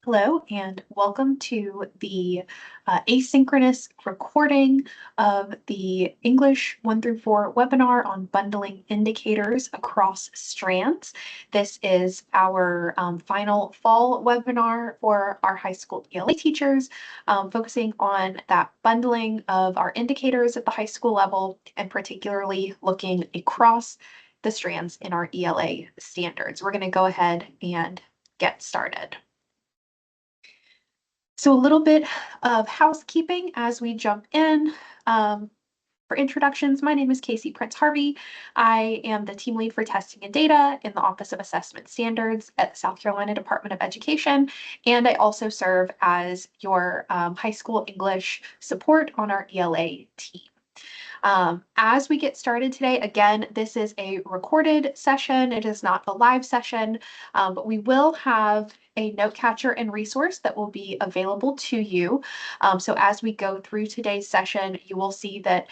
Hello, and welcome to the asynchronous recording of the English 1 through 4 webinar on bundling indicators across strands. This is our final fall webinar for our high school ELA teachers, focusing on that bundling of our indicators at the high school level, and particularly looking across the strands in our ELA standards. We're going to go ahead and get started. So a little bit of housekeeping as we jump in. For introductions, my name is Casey Prince Harvey. I am the team lead for testing and data in the Office of Assessment Standards at the South Carolina Department of Education, and I also serve as your high school English support on our ELA team. As we get started today, again, this is a recorded session. It is not a live session, but we will have a note catcher and resource that will be available to you. So as we go through today's session, you will see that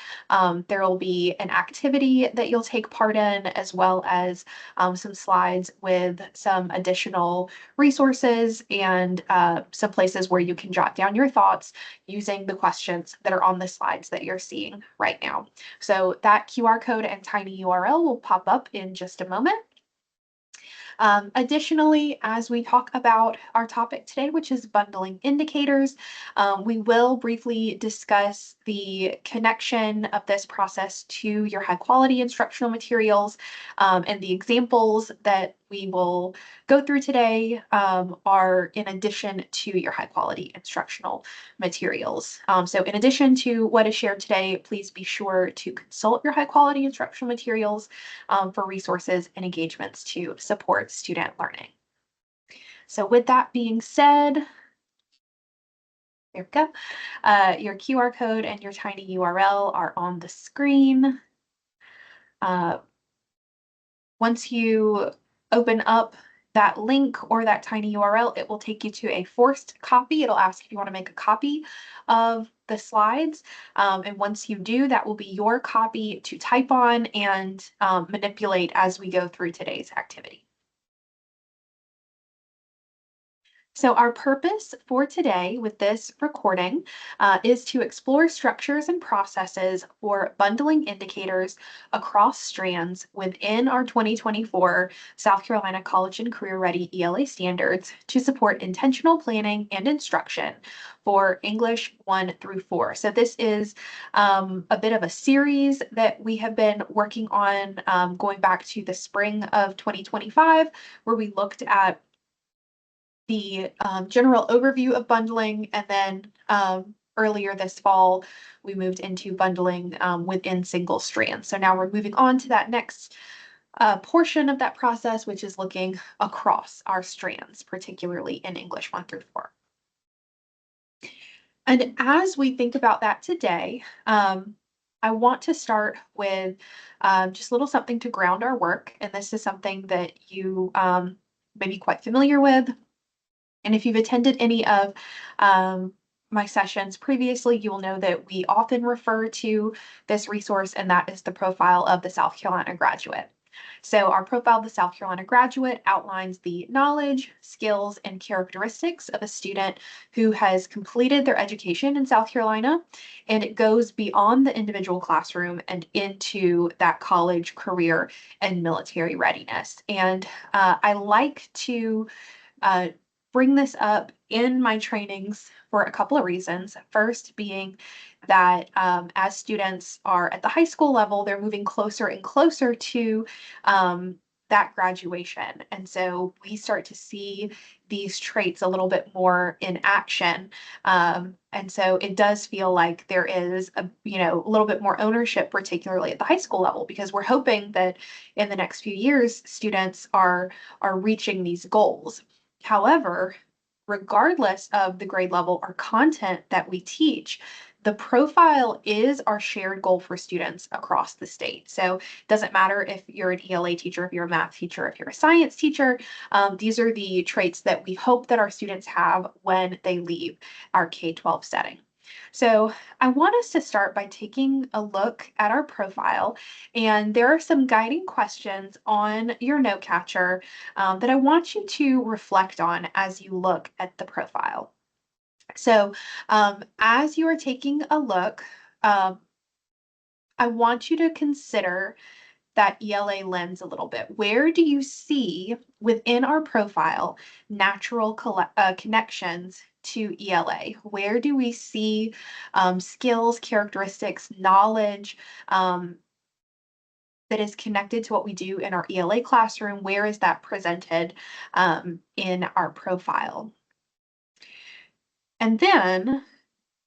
there will be an activity that you'll take part in, as well as some slides with some additional resources and some places where you can jot down your thoughts using the questions that are on the slides that you're seeing right now. So that QR code and tiny URL will pop up in just a moment. Additionally, as we talk about our topic today, which is bundling indicators, we will briefly discuss the connection of this process to your high quality instructional materials, and the examples that we will go through today are in addition to your high quality instructional materials. So in addition to what is shared today, please be sure to consult your high quality instructional materials for resources and engagements to support student learning. So with that being said, there we go. Your QR code and your tiny URL are on the screen. Once you open up that link or that tiny URL, it will take you to a forced copy. It'll ask if you want to make a copy of the slides. And once you do, that will be your copy to type on and manipulate as we go through today's activity. So our purpose for today with this recording is to explore structures and processes for bundling indicators across strands within our 2024 South Carolina College and Career Ready ELA standards to support intentional planning and instruction for English 1 through 4. So this is a bit of a series that we have been working on going back to the spring of 2025, where we looked at the general overview of bundling, and then earlier this fall, we moved into bundling within single strands. So now we're moving on to that next portion of that process, which is looking across our strands, particularly in English 1 through 4. And as we think about that today, I want to start with just a little something to ground our work. And this is something that you may be quite familiar with. And if you've attended any of my sessions previously, you will know that we often refer to this resource, and that is the profile of the South Carolina graduate. So our profile of the South Carolina graduate outlines the knowledge, skills, and characteristics of a student who has completed their education in South Carolina, and it goes beyond the individual classroom and into that college, career, and military readiness. And I like to bring this up in my trainings for a couple of reasons. First being that as students are at the high school level, they're moving closer and closer to that graduation. And so we start to see these traits a little bit more in action. And so it does feel like there is a little bit more ownership, particularly at the high school level, because we're hoping that in the next few years, students are reaching these goals. However, regardless of the grade level or content that we teach, the profile is our shared goal for students across the state. So it doesn't matter if you're an ELA teacher, if you're a math teacher, if you're a science teacher, these are the traits that we hope that our students have when they leave our K-12 setting. So I want us to start by taking a look at our profile, and there are some guiding questions on your note catcher that I want you to reflect on as you look at the profile. So as you are taking a look, um, I want you to consider that ELA lens a little bit. Where do you see within our profile natural connections to ELA? Where do we see skills, characteristics, knowledge that is connected to what we do in our ELA classroom? Where is that presented in our profile? And then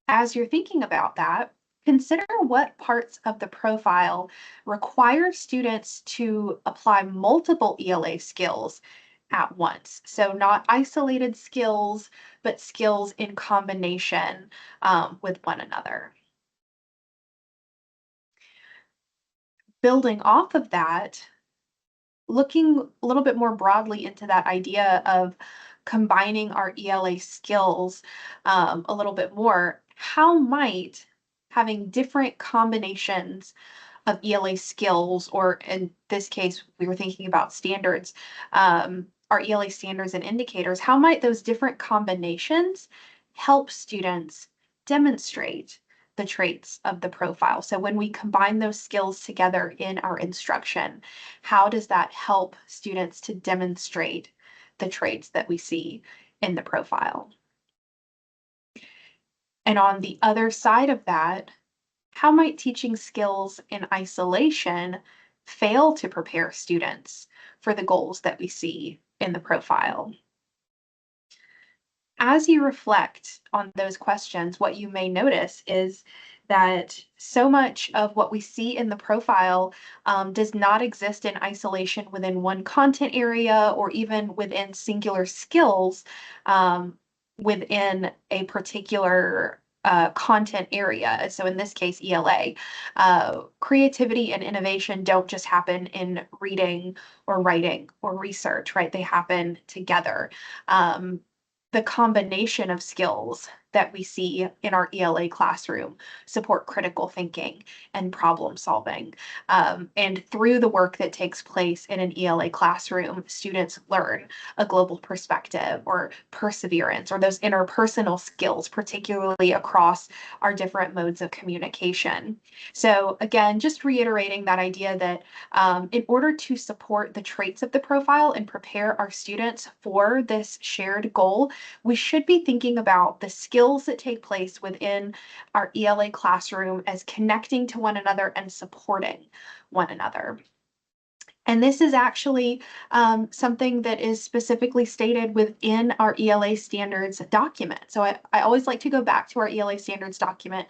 as you're thinking about that, consider what parts of the profile require students to apply multiple ELA skills at once. So, not isolated skills, but skills in combination with one another. Building off of that, looking a little bit more broadly into that idea of combining our ELA skills a little bit more, how might having different combinations of ELA skills, or in this case, we were thinking about standards, our ELA standards and indicators, how might those different combinations help students demonstrate the traits of the profile? So when we combine those skills together in our instruction, how does that help students to demonstrate the traits that we see in the profile? And on the other side of that, how might teaching skills in isolation fail to prepare students for the goals that we see in the profile? As you reflect on those questions, what you may notice is that so much of what we see in the profile does not exist in isolation within one content area or even within singular skills um, within a particular content area. So in this case, ELA. Creativity and innovation don't just happen in reading or writing or research, right? They happen together. The combination of skills that we see in our ELA classroom support critical thinking and problem solving. And through the work that takes place in an ELA classroom, students learn a global perspective or perseverance or those interpersonal skills, particularly across our different modes of communication. So, again, just reiterating that idea that in order to support the traits of the profile and prepare our students for this shared goal, we should be thinking about the skills that take place within our ELA classroom as connecting to one another and supporting one another. And this is actually something that is specifically stated within our ELA standards document. So I always like to go back to our ELA standards document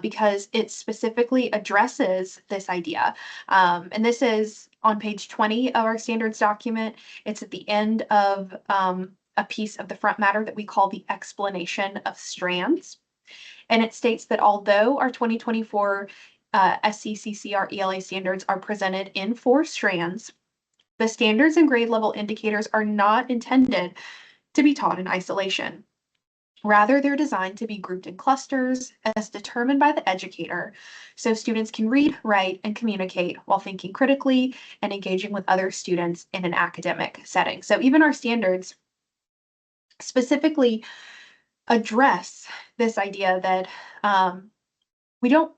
because it specifically addresses this idea. And this is on page 20 of our standards document. It's at the end of a piece of the front matter that we call the explanation of strands. And it states that although our 2024 SCCCR ELA standards are presented in 4 strands, the standards and grade level indicators are not intended to be taught in isolation. Rather, they're designed to be grouped in clusters as determined by the educator, so students can read, write, and communicate while thinking critically and engaging with other students in an academic setting. So even our standards specifically address this idea that we don't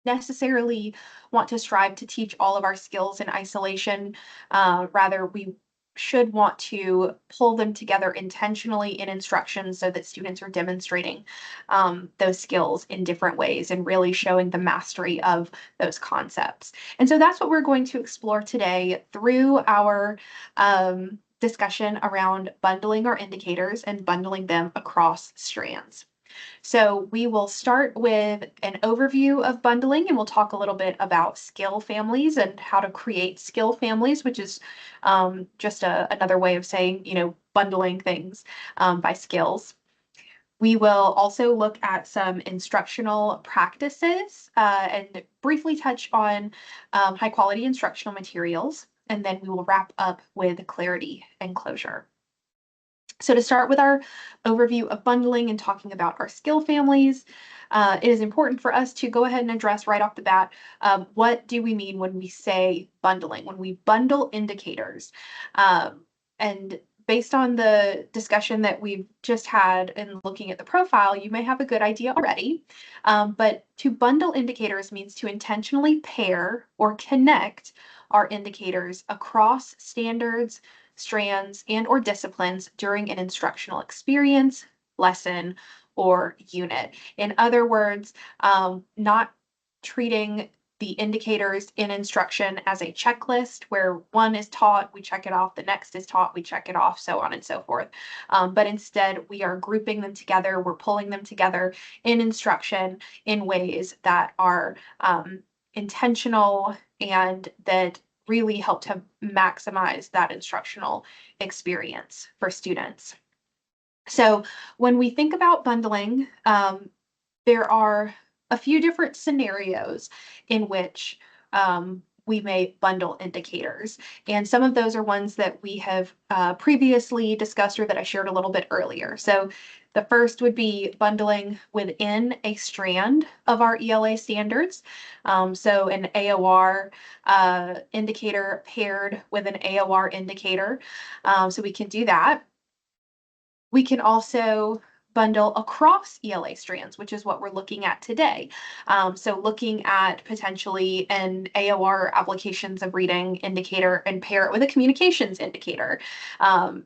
necessarily want to strive to teach all of our skills in isolation. Rather, we should want to pull them together intentionally in instruction so that students are demonstrating those skills in different ways and really showing the mastery of those concepts. And so that's what we're going to explore today through our discussion around bundling our indicators and bundling them across strands. So we will start with an overview of bundling, and we'll talk a little bit about skill families and how to create skill families, which is just another way of saying, bundling things by skills. We will also look at some instructional practices and briefly touch on high quality instructional materials. And then we will wrap up with clarity and closure. So to start with our overview of bundling and talking about our skill families, it is important for us to go ahead and address right off the bat, what do we mean when we say bundling, when we bundle indicators? And based on the discussion that we've just had and looking at the profile, you may have a good idea already. But to bundle indicators means to intentionally pair or connect our indicators across standards, strands, and or disciplines during an instructional experience, lesson, or unit. In other words, not treating the indicators in instruction as a checklist where one is taught, we check it off, the next is taught, we check it off, so on and so forth. But instead, we are grouping them together, we're pulling them together in instruction in ways that are intentional and that really help to maximize that instructional experience for students. So when we think about bundling, there are a few different scenarios in which we may bundle indicators. And some of those are ones that we have previously discussed or that I shared a little bit earlier. So the first would be bundling within a strand of our ELA standards. So an AOR indicator paired with an AOR indicator. So we can do that. We can also bundle across ELA strands, which is what we're looking at today. So looking at potentially an AOR applications of reading indicator and pair it with a communications indicator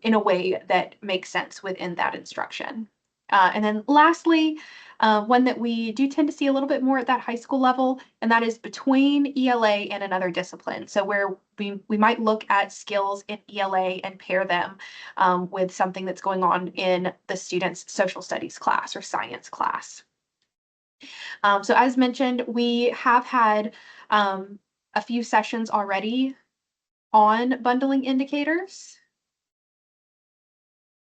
in a way that makes sense within that instruction. And then lastly, one that we do tend to see a little bit more at that high school level, and that is between ELA and another discipline. So where we might look at skills in ELA and pair them with something that's going on in the student's social studies class or science class. So as mentioned, we have had a few sessions already on bundling indicators.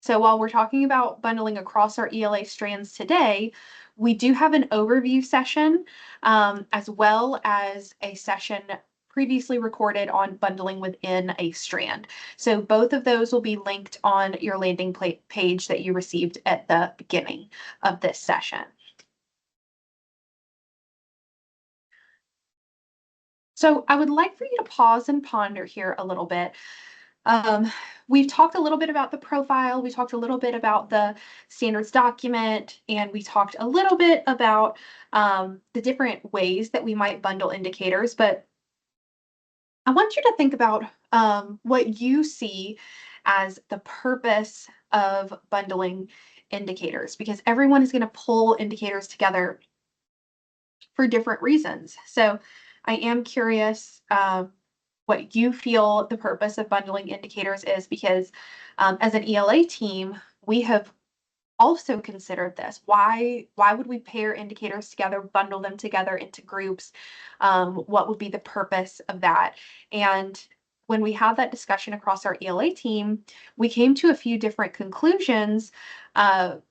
So while we're talking about bundling across our ELA strands today, we do have an overview session as well as a session previously recorded on bundling within a strand. So both of those will be linked on your landing page that you received at the beginning of this session. So I would like for you to pause and ponder here a little bit. Um, we've talked a little bit about the profile, we talked a little bit about the standards document, and we talked a little bit about the different ways that we might bundle indicators, but I want you to think about what you see as the purpose of bundling indicators, because everyone is going to pull indicators together for different reasons. So I am curious what you feel the purpose of bundling indicators is, because as an ELA team, we have also considered this. Why would we pair indicators together, bundle them together into groups? What would be the purpose of that? And when we had that discussion across our ELA team, we came to a few different conclusions, and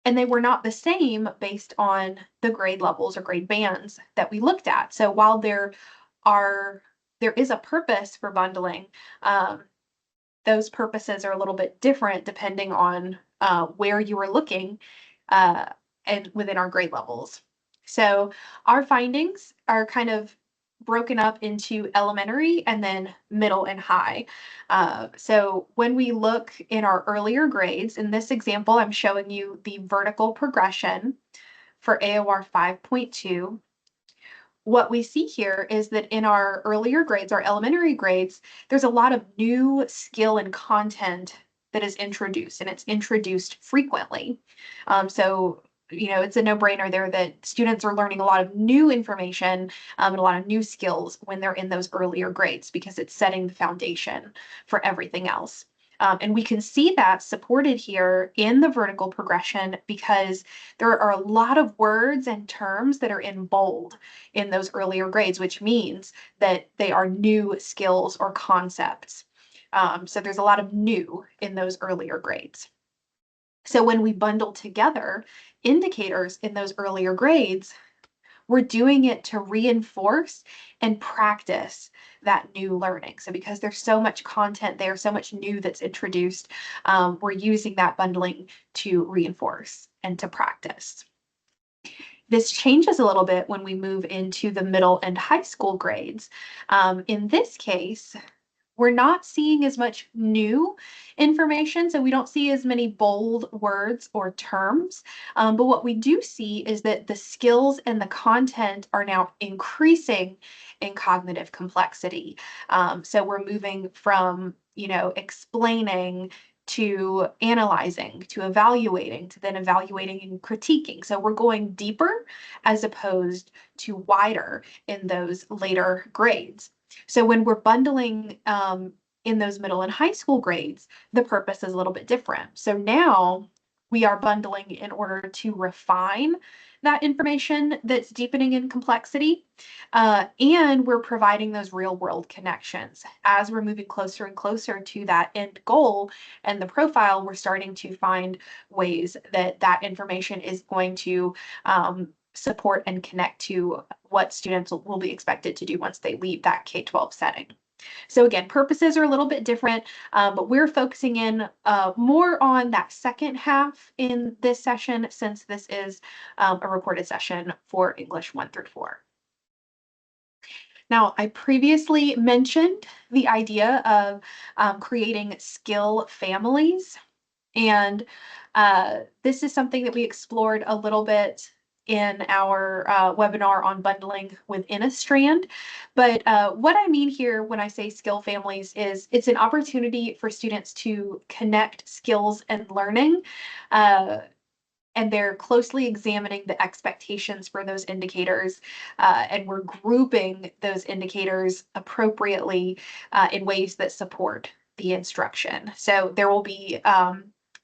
they were not the same based on the grade levels or grade bands that we looked at. So while are there is a purpose for bundling, um, those purposes are a little bit different depending on where you are looking uh, and within our grade levels. So our findings are kind of broken up into elementary and then middle and high. So when we look in our earlier grades, in this example, I'm showing you the vertical progression for AOR 5.2. What we see here is that in our earlier grades, our elementary grades, there's a lot of new skill and content that is introduced, and it's introduced frequently. So, it's a no-brainer there that students are learning a lot of new information and a lot of new skills when they're in those earlier grades, because it's setting the foundation for everything else. And we can see that supported here in the vertical progression because there are a lot of words and terms that are in bold in those earlier grades, which means that they are new skills or concepts. So there's a lot of new in those earlier grades. So when we bundle together indicators in those earlier grades, we're doing it to reinforce and practice that new learning. So because there's so much content there, so much new that's introduced, we're using that bundling to reinforce and to practice. This changes a little bit when we move into the middle and high school grades. In this case, we're not seeing as much new information, so we don't see as many bold words or terms. But what we do see is that the skills and the content are now increasing in cognitive complexity. So we're moving from, explaining to analyzing, to evaluating, to then evaluating and critiquing. So we're going deeper as opposed to wider in those later grades. So when we're bundling in those middle and high school grades, the purpose is a little bit different. So now we are bundling in order to refine that information that's deepening in complexity, and we're providing those real world connections. As we're moving closer and closer to that end goal and the profile, we're starting to find ways that that information is going to support and connect to what students will be expected to do once they leave that K-12 setting. So again, purposes are a little bit different, but we're focusing in more on that second half in this session, since this is a recorded session for English 1 through 4. Now, I previously mentioned the idea of creating skill families, and this is something that we explored a little bit in our webinar on bundling within a strand. But what I mean here when I say skill families is it's an opportunity for students to connect skills and learning, and they're closely examining the expectations for those indicators, and we're grouping those indicators appropriately in ways that support the instruction. So there will be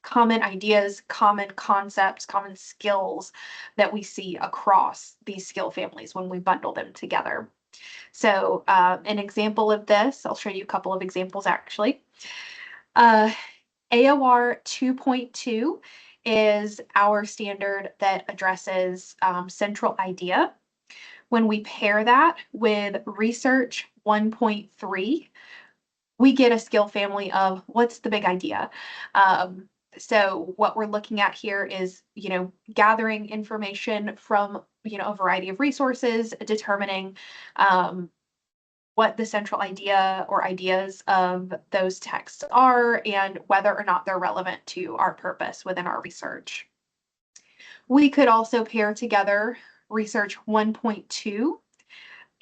common ideas, common concepts, common skills that we see across these skill families when we bundle them together. So an example of this, I'll show you a couple of examples actually. AOR 2.2 is our standard that addresses central idea. When we pair that with Research 1.3, we get a skill family of what's the big idea. So what we're looking at here is, gathering information from, a variety of resources, determining what the central idea or ideas of those texts are and whether or not they're relevant to our purpose within our research. We could also pair together Research 1.2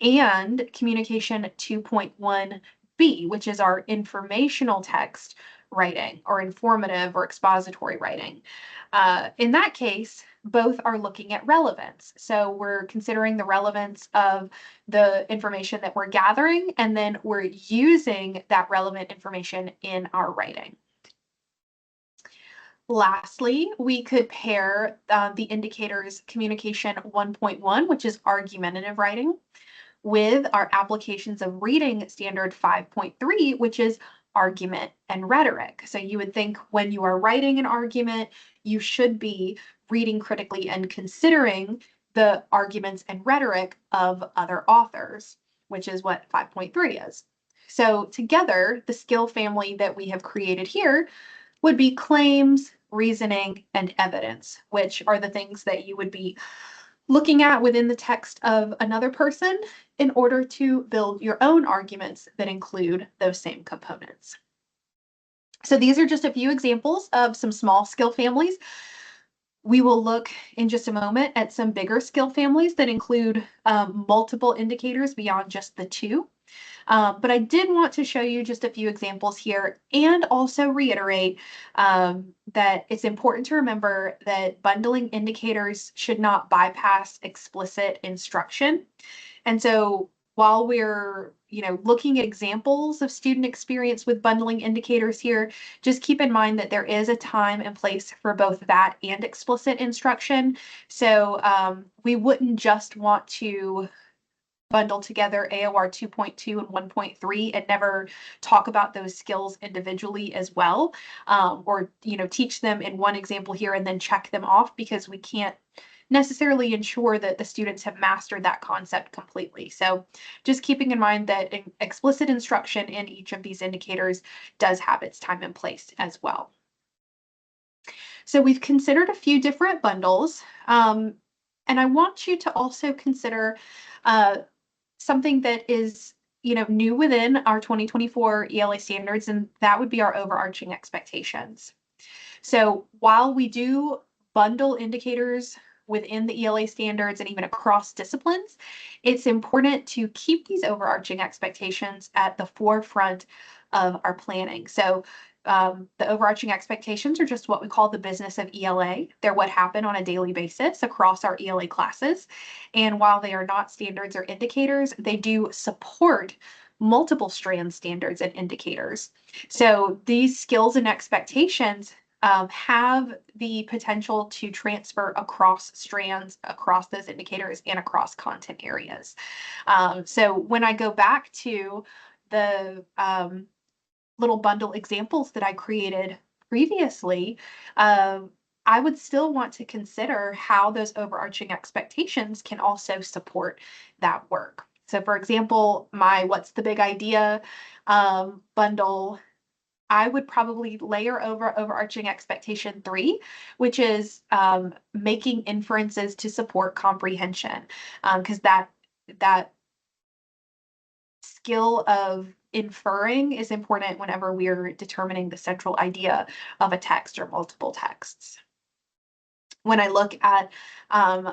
and Communication 2.1b, which is our informational text writing or informative or expository writing. In that case, both are looking at relevance. So we're considering the relevance of the information that we're gathering, and then we're using that relevant information in our writing. Lastly, we could pair the indicators Communication 1.1, which is argumentative writing, with our Applications of Reading Standard 5.3, which is argument and rhetoric. So you would think when you are writing an argument, you should be reading critically and considering the arguments and rhetoric of other authors, which is what 5.3 is. So together, the skill family that we have created here would be claims, reasoning, and evidence, which are the things that you would be looking at within the text of another person in order to build your own arguments that include those same components. So these are just a few examples of some small skill families. We will look in just a moment at some bigger skill families that include multiple indicators beyond just the two. But I did want to show you just a few examples here and also reiterate that it's important to remember that bundling indicators should not bypass explicit instruction. And so while we're looking at examples of student experience with bundling indicators here, just keep in mind that there is a time and place for both that and explicit instruction. So we wouldn't just want to bundle together AOR 2.2 and 1.3 and never talk about those skills individually as well, or teach them in one example here and then check them off, because we can't necessarily ensure that the students have mastered that concept completely. So just keeping in mind that explicit instruction in each of these indicators does have its time and place as well. So we've considered a few different bundles, and I want you to also consider something that is new within our 2024 ELA standards, and that would be our overarching expectations. So while we do bundle indicators within the ELA standards and even across disciplines, it's important to keep these overarching expectations at the forefront of our planning. So the overarching expectations are just what we call the business of ELA. They're what happen on a daily basis across our ELA classes. And while they are not standards or indicators, they do support multiple strand standards and indicators. So these skills and expectations have the potential to transfer across strands, across those indicators, and across content areas. So when I go back to the little bundle examples that I created previously, I would still want to consider how those overarching expectations can also support that work. So for example, my What's the Big Idea bundle, I would probably layer over overarching expectation 3, which is making inferences to support comprehension, because that skill of inferring is important whenever we're determining the central idea of a text or multiple texts. When I look at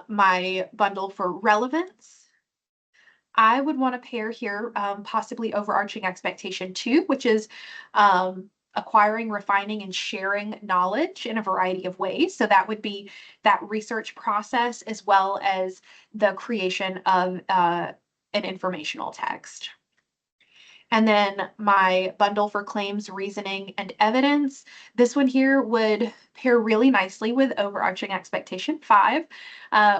my bundle for relevance, I would want to pair here possibly overarching expectation 2, which is acquiring, refining, and sharing knowledge in a variety of ways. So that would be that research process as well as the creation of an informational text. And then my bundle for claims, reasoning, and evidence. This one here would pair really nicely with overarching expectation 5,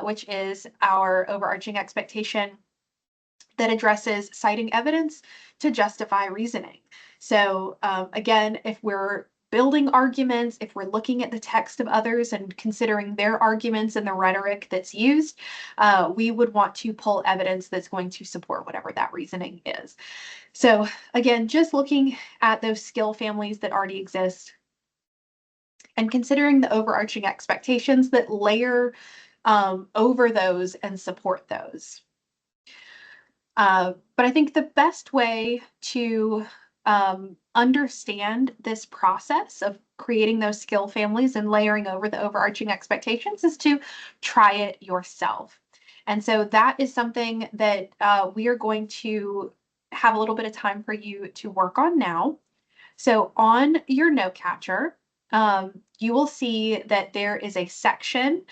which is our overarching expectation that addresses citing evidence to justify reasoning. So again, if we're building arguments, if we're looking at the text of others and considering their arguments and the rhetoric that's used, we would want to pull evidence that's going to support whatever that reasoning is. So again, just looking at those skill families that already exist and considering the overarching expectations that layer over those and support those. But I think the best way to understand this process of creating those skill families and layering over the overarching expectations is to try it yourself. And so that is something that we are going to have a little bit of time for you to work on now. So on your note catcher, you will see that there is a section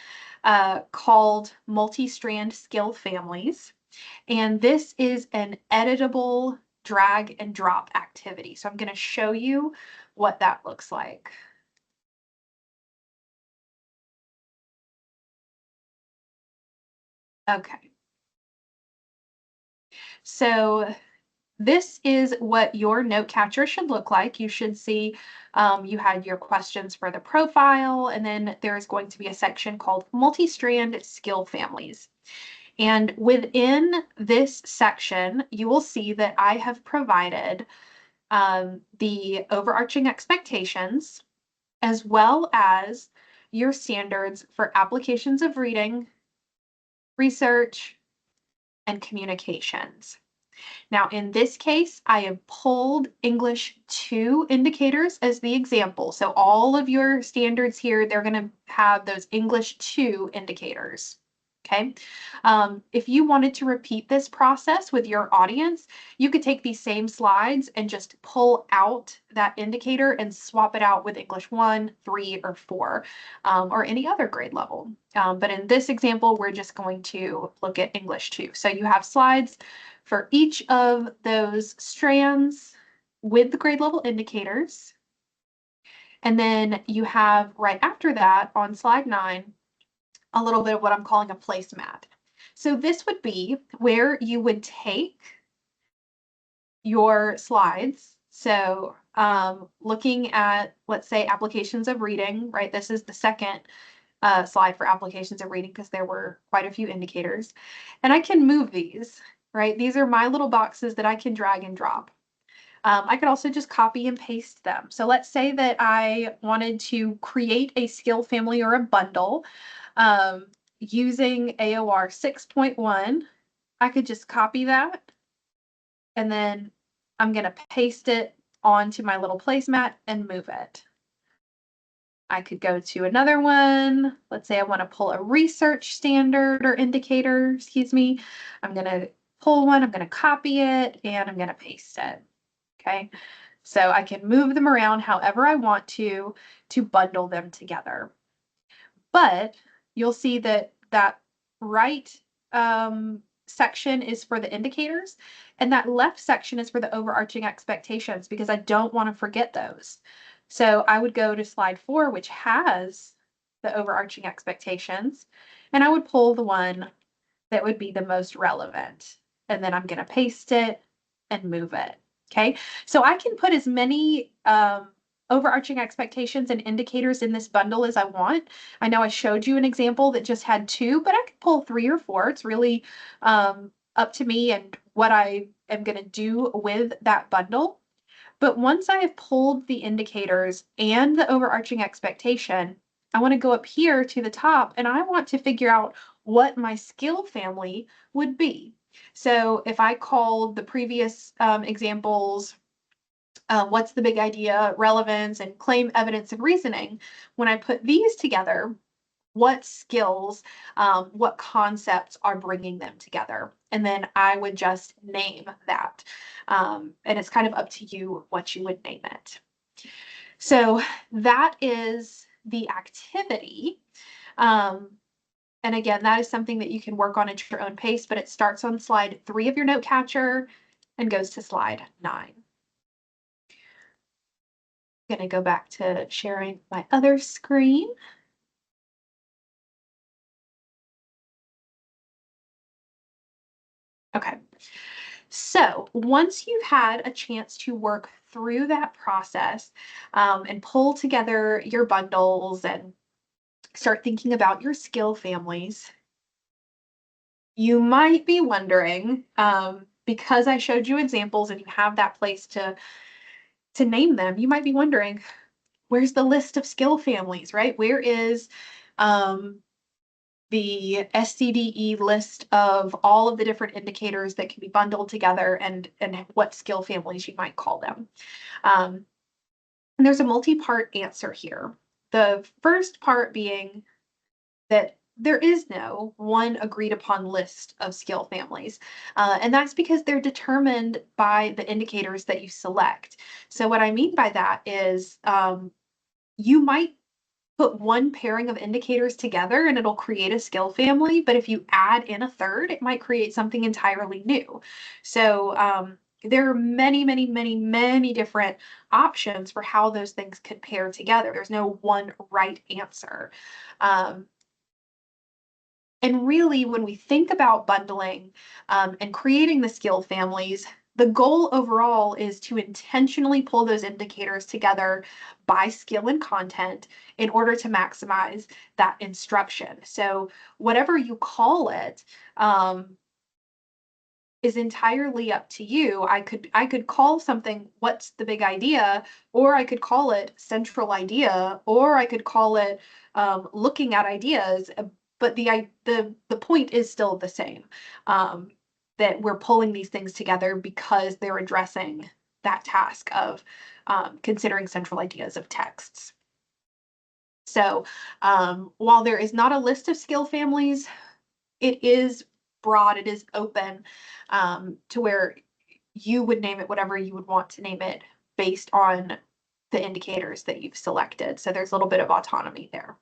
called Multi-Strand Skill Families. And this is an editable drag and drop activity. So I'm going to show you what that looks like. Okay. So this is what your note catcher should look like. You should see you had your questions for the profile, and then there's going to be a section called Multi-Strand Skill Families. And within this section, you will see that I have provided the overarching expectations as well as your standards for applications of reading, research, and communications. Now, in this case, I have pulled English 2 indicators as the example. So all of your standards here, they're going to have those English 2 indicators. Okay. If you wanted to repeat this process with your audience, you could take these same slides and just pull out that indicator and swap it out with English 1, 3, or 4, or any other grade level. But in this example, we're just going to look at English 2. So you have slides for each of those strands with the grade level indicators. And then you have right after that on slide 9, a little bit of what I'm calling a placemat. So this would be where you would take your slides. So looking at, let's say, applications of reading, right? This is the second slide for applications of reading because there were quite a few indicators. And I can move these, right? These are my little boxes that I can drag and drop. I could also just copy and paste them. So let's say that I wanted to create a skill family or a bundle using AOR 6.1. I could just copy that, and then I'm going to paste it onto my little placemat and move it. I could go to another one. Let's say I want to pull a research standard or indicator, excuse me. I'm going to pull one, I'm going to copy it, and I'm going to paste it. Okay. So I can move them around however I want to bundle them together. But you'll see that that right section is for the indicators, and that left section is for the overarching expectations, because I don't want to forget those. So I would go to slide 4, which has the overarching expectations, and I would pull the one that would be the most relevant. And then I'm going to paste it and move it. Okay, so I can put as many overarching expectations and indicators in this bundle as I want. I know I showed you an example that just had 2, but I could pull 3 or 4. It's really up to me and what I am going to do with that bundle. But once I have pulled the indicators and the overarching expectation, I want to go up here to the top and I want to figure out what my skill family would be. So if I called the previous examples, what's the big idea, relevance, and claim, evidence, and reasoning, when I put these together, what skills, what concepts are bringing them together? And then I would just name that. And it's kind of up to you what you would name it. So that is the activity. And again, that is something that you can work on at your own pace, but it starts on slide 3 of your note catcher and goes to slide 9. I'm going to go back to sharing my other screen. Okay, so once you've had a chance to work through that process and pull together your bundles and start thinking about your skill families, you might be wondering, because I showed you examples and you have that place to name them, you might be wondering, where's the list of skill families, right? Where is the SCDE list of all of the different indicators that can be bundled together and what skill families you might call them. And there's a multi-part answer here. The first part being that there is no one agreed upon list of skill families. And that's because they're determined by the indicators that you select. So what I mean by that is you might put one pairing of indicators together and it'll create a skill family. But if you add in a third, it might create something entirely new. So there are many, many, many, many different options for how those things could pair together. There's no one right answer. And really, when we think about bundling and creating the skill families, the goal overall is to intentionally pull those indicators together by skill and content in order to maximize that instruction. So whatever you call it is entirely up to you. I could call something "What's the big idea?" or I could call it "Central idea," or I could call it "Looking at ideas." But the point is still the same, that we're pulling these things together because they're addressing that task of considering central ideas of texts. So while there is not a list of skill families, it is broad, it is open to where you would name it whatever you would want to name it based on the indicators that you've selected. So there's a little bit of autonomy there.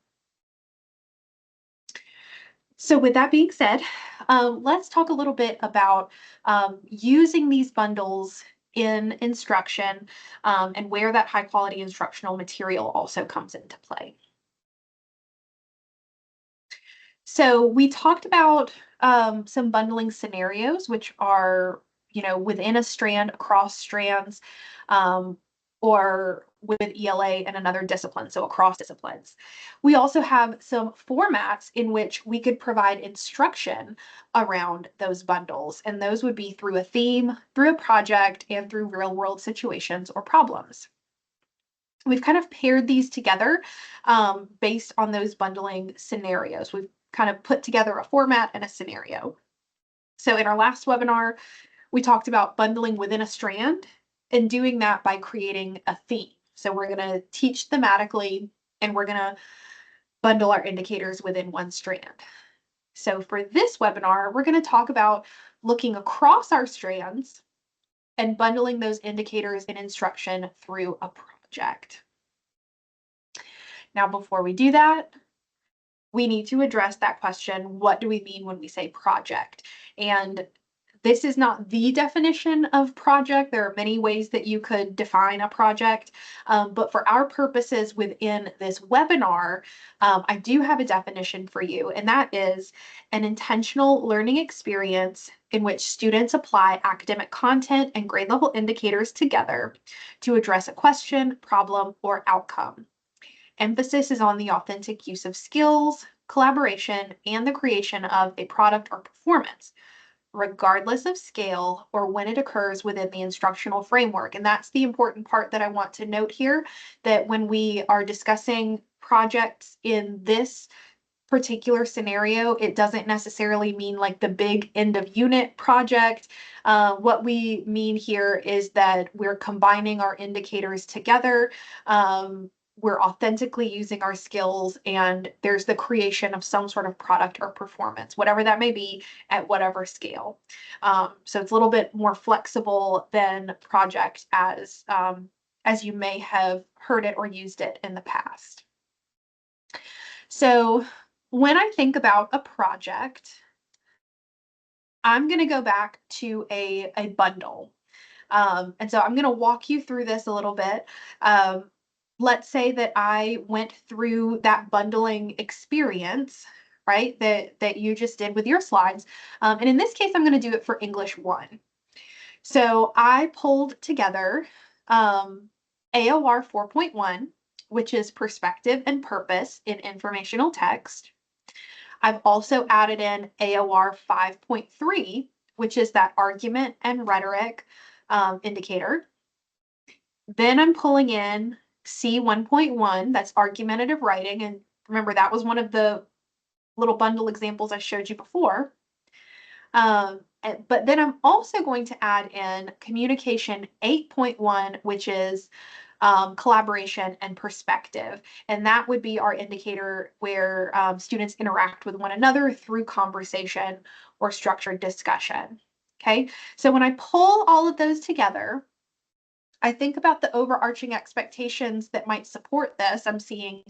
So with that being said, let's talk a little bit about using these bundles in instruction and where that high quality instructional material also comes into play. So we talked about some bundling scenarios, which are, within a strand, across strands. or with ELA and another discipline, so across disciplines. We also have some formats in which we could provide instruction around those bundles, and those would be through a theme, through a project, and through real world situations or problems. We've kind of paired these together based on those bundling scenarios. We've kind of put together a format and a scenario. So in our last webinar, we talked about bundling within a strand and doing that by creating a theme. So we're going to teach thematically and we're going to bundle our indicators within one strand. So for this webinar, we're going to talk about looking across our strands and bundling those indicators and instruction through a project. Now, before we do that, we need to address that question, what do we mean when we say project? And this is not the definition of project. There are many ways that you could define a project, but for our purposes within this webinar, I do have a definition for you, and that is an intentional learning experience in which students apply academic content and grade level indicators together to address a question, problem, or outcome. Emphasis is on the authentic use of skills, collaboration, and the creation of a product or performance, regardless of scale or when it occurs within the instructional framework. And that's the important part that I want to note here, that when we are discussing projects in this particular scenario, it doesn't necessarily mean like the big end of unit project. What we mean here is that we're combining our indicators together. We're authentically using our skills, and there's the creation of some sort of product or performance, whatever that may be, at whatever scale. So it's a little bit more flexible than project as you may have heard it or used it in the past. So when I think about a project, I'm going to go back to a bundle. And so I'm going to walk you through this a little bit. Let's say that I went through that bundling experience, right, that you just did with your slides. And in this case, I'm going to do it for English 1. So I pulled together AOR 4.1, which is perspective and purpose in informational text. I've also added in AOR 5.3, which is that argument and rhetoric indicator. Then I'm pulling in C 1.1, that's argumentative writing. And remember, that was one of the little bundle examples I showed you before. But then I'm also going to add in communication 8.1, which is collaboration and perspective. And that would be our indicator where students interact with one another through conversation or structured discussion. Okay, so when I pull all of those together, I think about the overarching expectations that might support this. I'm seeing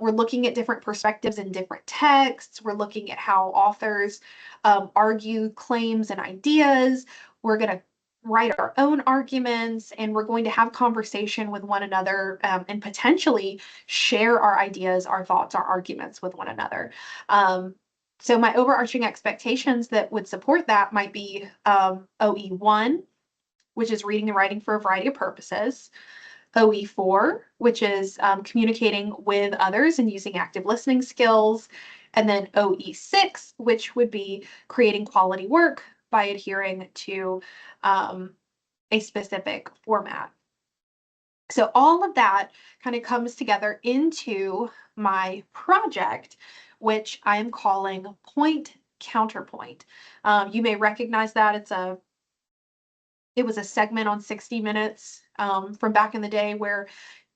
we're looking at different perspectives in different texts. We're looking at how authors argue claims and ideas. We're going to write our own arguments, and we're going to have conversation with one another and potentially share our ideas, our thoughts, our arguments with one another. So my overarching expectations that would support that might be OE1, which is reading and writing for a variety of purposes. OE4, which is communicating with others and using active listening skills. And then OE6, which would be creating quality work by adhering to a specific format. So all of that kind of comes together into my project, which I am calling Point Counterpoint. You may recognize that. It was a segment on 60 Minutes from back in the day where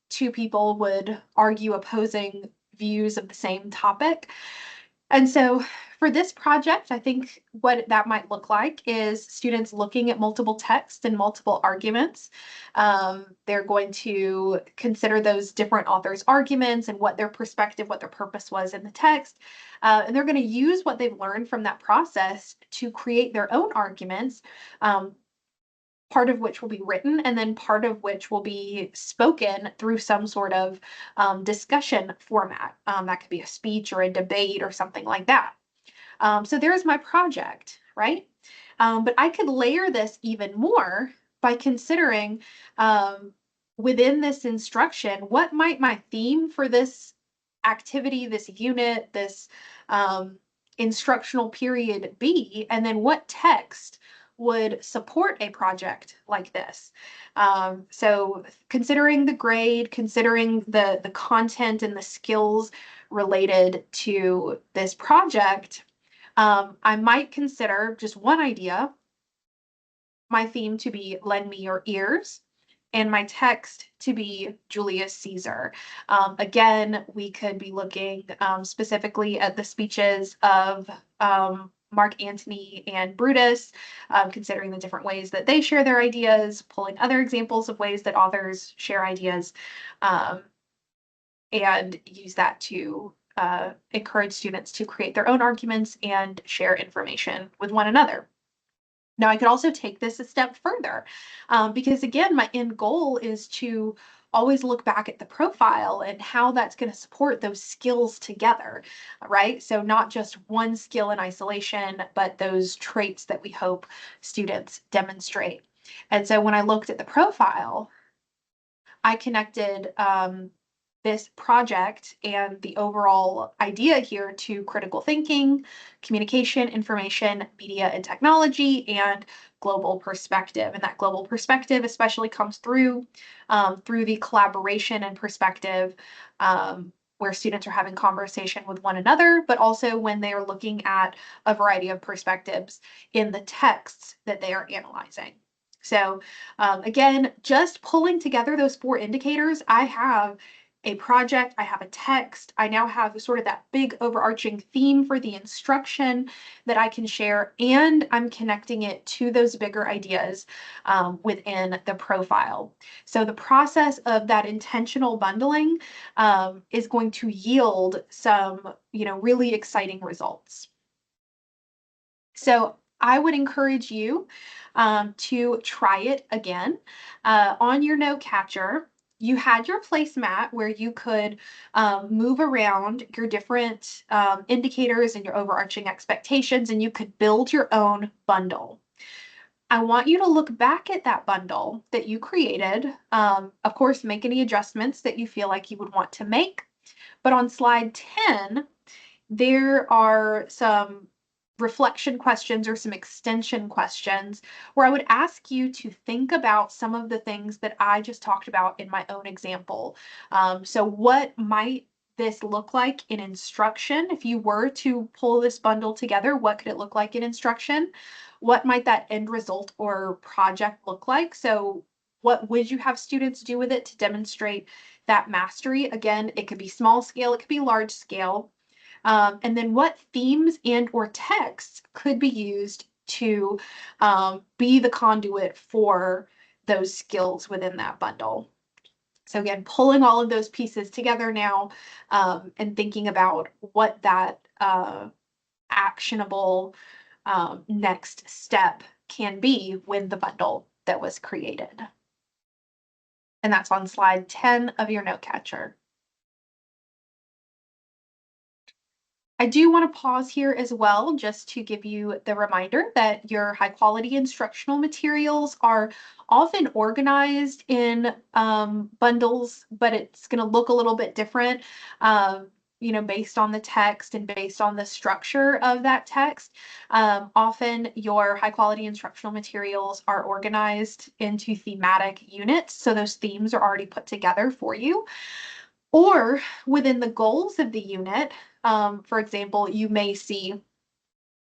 two people would argue opposing views of the same topic. And so for this project, I think what that might look like is students looking at multiple texts and multiple arguments. They're going to consider those different authors' arguments and what their perspective, what their purpose was in the text. And they're going to use what they've learned from that process to create their own arguments, part of which will be written and then part of which will be spoken through some sort of discussion format. That could be a speech or a debate or something like that. So there's my project, right? But I could layer this even more by considering within this instruction, what might my theme for this activity, this unit, this instructional period be? And then what text would support a project like this? So considering the grade, considering the content and the skills related to this project, I might consider just one idea, my theme to be Lend Me Your Ears, and my text to be Julius Caesar. Again, we could be looking specifically at the speeches of Mark Antony and Brutus, considering the different ways that they share their ideas, pulling other examples of ways that authors share ideas, um, and use that to encourage students to create their own arguments and share information with one another. Now, I could also take this a step further because, again, my end goal is to always look back at the profile and how that's going to support those skills together, right? So, not just one skill in isolation, but those traits that we hope students demonstrate. And so, when I looked at the profile, I connected this project and the overall idea here to critical thinking, communication, information, media, and technology, and global perspective. And that global perspective especially comes through the collaboration and perspective, where students are having conversation with one another, but also when they are looking at a variety of perspectives in the texts that they are analyzing. So again, just pulling together those four indicators, I have a project, I have a text, I now have sort of that big overarching theme for the instruction that I can share, and I'm connecting it to those bigger ideas within the profile. So the process of that intentional bundling is going to yield some, really exciting results. So I would encourage you to try it again. On your note catcher, you had your placemat where you could move around your different indicators and your overarching expectations, and you could build your own bundle. I want you to look back at that bundle that you created. Of course, make any adjustments that you feel like you would want to make. But on slide 10, there are some reflection questions or some extension questions where I would ask you to think about some of the things that I just talked about in my own example. So what might this look like in instruction? If you were to pull this bundle together, what could it look like in instruction? What might that end result or project look like? So what would you have students do with it to demonstrate that mastery? Again, it could be small scale, it could be large scale. And then what themes and or texts could be used to be the conduit for those skills within that bundle. So again, pulling all of those pieces together now and thinking about what that actionable next step can be with the bundle that was created. And that's on slide 10 of your note catcher. I do want to pause here as well, just to give you the reminder that your high quality instructional materials are often organized in bundles, but it's going to look a little bit different, based on the text and based on the structure of that text. Often your high quality instructional materials are organized into thematic units. So those themes are already put together for you. Or within the goals of the unit, for example, you may see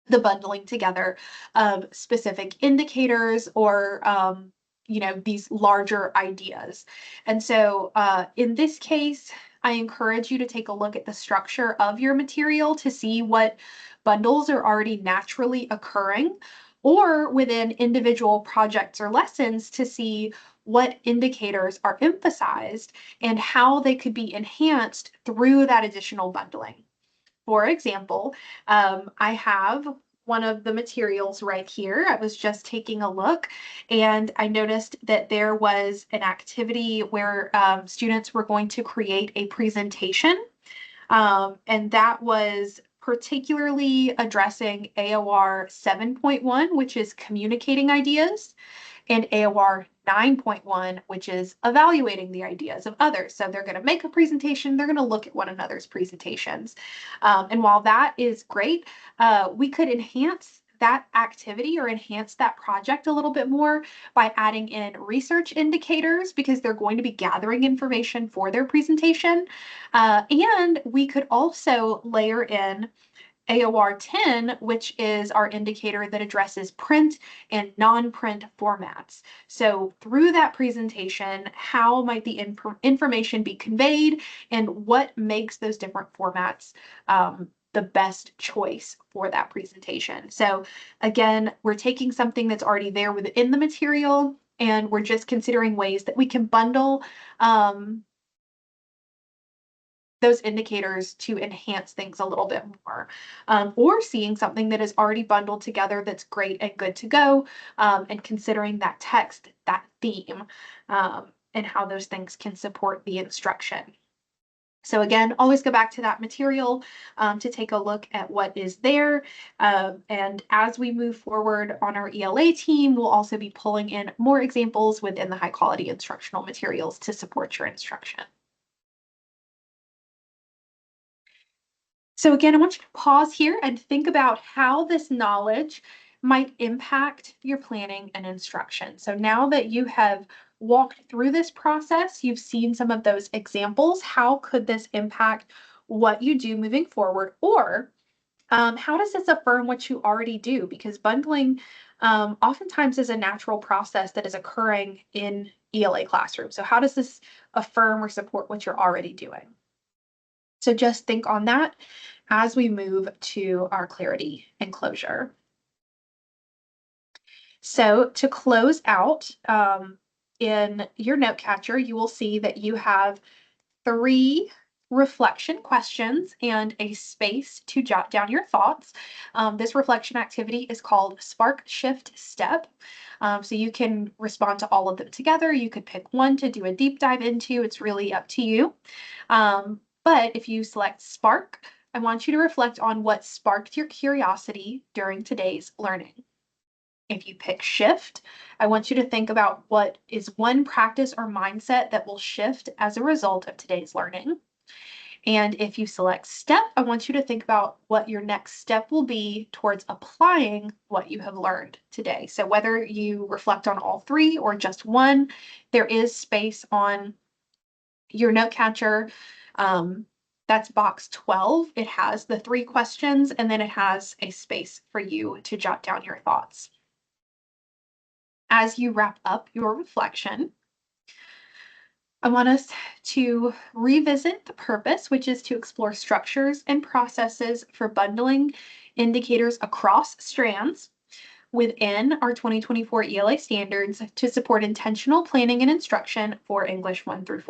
the bundling together of specific indicators or these larger ideas. And so in this case, I encourage you to take a look at the structure of your material to see what bundles are already naturally occurring, or within individual projects or lessons to see what indicators are emphasized and how they could be enhanced through that additional bundling. For example, I have one of the materials right here. I was just taking a look and I noticed that there was an activity where students were going to create a presentation. And that was particularly addressing AOR 7.1, which is communicating ideas. and AOR 9.1, which is evaluating the ideas of others. So they're going to make a presentation, they're going to look at one another's presentations. And while that is great, we could enhance that activity or enhance that project a little bit more by adding in research indicators because they're going to be gathering information for their presentation. And we could also layer in AOR 10, which is our indicator that addresses print and non-print formats. So through that presentation, how might the information be conveyed and what makes those different formats the best choice for that presentation. So again, we're taking something that's already there within the material and we're just considering ways that we can bundle those indicators to enhance things a little bit more, or seeing something that is already bundled together that's great and good to go, and considering that text, that theme, and how those things can support the instruction. So again, always go back to that material to take a look at what is there. And as we move forward on our ELA team, we'll also be pulling in more examples within the high quality instructional materials to support your instruction. So again, I want you to pause here and think about how this knowledge might impact your planning and instruction. So now that you have walked through this process, you've seen some of those examples, how could this impact what you do moving forward? Or how does this affirm what you already do? Because bundling oftentimes is a natural process that is occurring in ELA classrooms. So how does this affirm or support what you're already doing? So just think on that as we move to our clarity and closure. So to close out, in your note catcher, you will see that you have 3 reflection questions and a space to jot down your thoughts. This reflection activity is called Spark Shift Step. So you can respond to all of them together. You could pick one to do a deep dive into. It's really up to you. But if you select Spark, I want you to reflect on what sparked your curiosity during today's learning. If you pick Shift, I want you to think about what is one practice or mindset that will shift as a result of today's learning. And if you select Step, I want you to think about what your next step will be towards applying what you have learned today. So whether you reflect on all 3 or just one, there is space on your note catcher. That's box 12. It has the 3 questions and then it has a space for you to jot down your thoughts. As you wrap up your reflection, I want us to revisit the purpose, which is to explore structures and processes for bundling indicators across strands within our 2024 ELA standards to support intentional planning and instruction for English 1 through 4.